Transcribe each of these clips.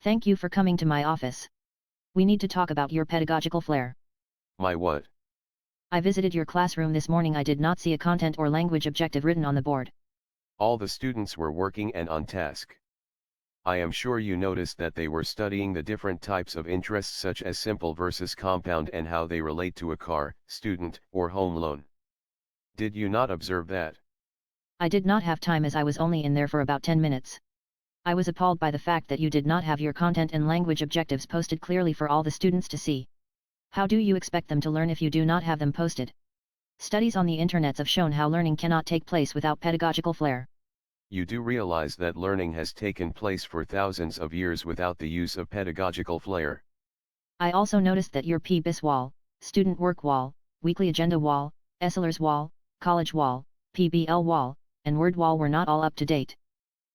Thank you for coming to my office. We need to talk about your pedagogical flair. My what? I visited your classroom this morning. I did not see a content or language objective written on the board. All the students were working and on task. I am sure you noticed that they were studying the different types of interests such as simple versus compound and how they relate to a car, student, or home loan. Did you not observe that? I did not have time as I was only in there for about 10 minutes. I was appalled by the fact that you did not have your content and language objectives posted clearly for all the students to see. How do you expect them to learn if you do not have them posted? Studies on the internets have shown how learning cannot take place without pedagogical flair. You do realize that learning has taken place for thousands of years without the use of pedagogical flair. I also noticed that your PBIS wall, student work wall, weekly agenda wall, ESLers wall, college wall, PBL wall, and Word wall were not all up to date.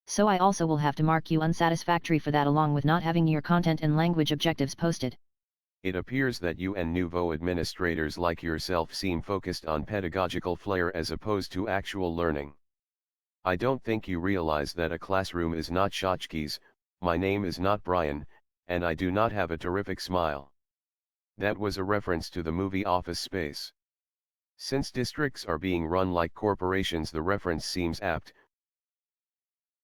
So I also will have to mark you unsatisfactory for that, along with not having your content and language objectives posted. It appears that you and nouveau administrators like yourself seem focused on pedagogical flair as opposed to actual learning. I don't think you realize that a classroom is not tchotchkes, my name is not Brian, and I do not have a terrific smile. That was a reference to the movie Office Space. Since districts are being run like corporations, the reference seems apt,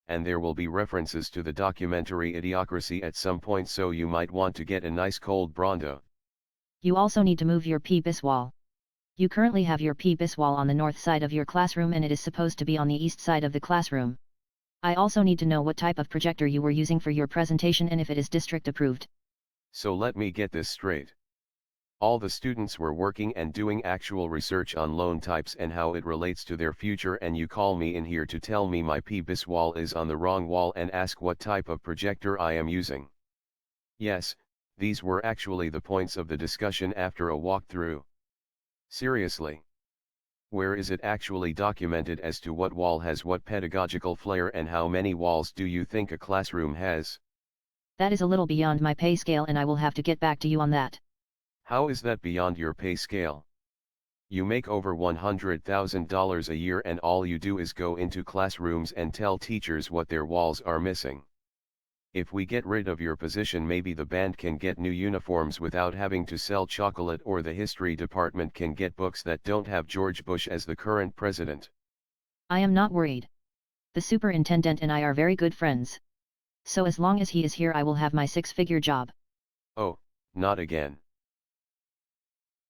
and there will be references to the documentary Idiocracy at some point, so you might want to get a nice cold Bronto. You also need to move your PBIS wall. You currently have your PBIS wall on the north side of your classroom and it is supposed to be on the east side of the classroom. I also need to know what type of projector you were using for your presentation and if it is district approved. So let me get this straight. All the students were working and doing actual research on loan types and how it relates to their future, and you call me in here to tell me my PBIS wall is on the wrong wall and ask what type of projector I am using. Yes, these were actually the points of the discussion after a walkthrough. Seriously. Where is it actually documented as to what wall has what pedagogical flair, and how many walls do you think a classroom has? That is a little beyond my pay scale and I will have to get back to you on that. How is that beyond your pay scale? You make over $100,000 a year and all you do is go into classrooms and tell teachers what their walls are missing. If we get rid of your position, maybe the band can get new uniforms without having to sell chocolate, or the history department can get books that don't have George Bush as the current president. I am not worried. The superintendent and I are very good friends. So as long as he is here I will have my six-figure job. Oh, not again.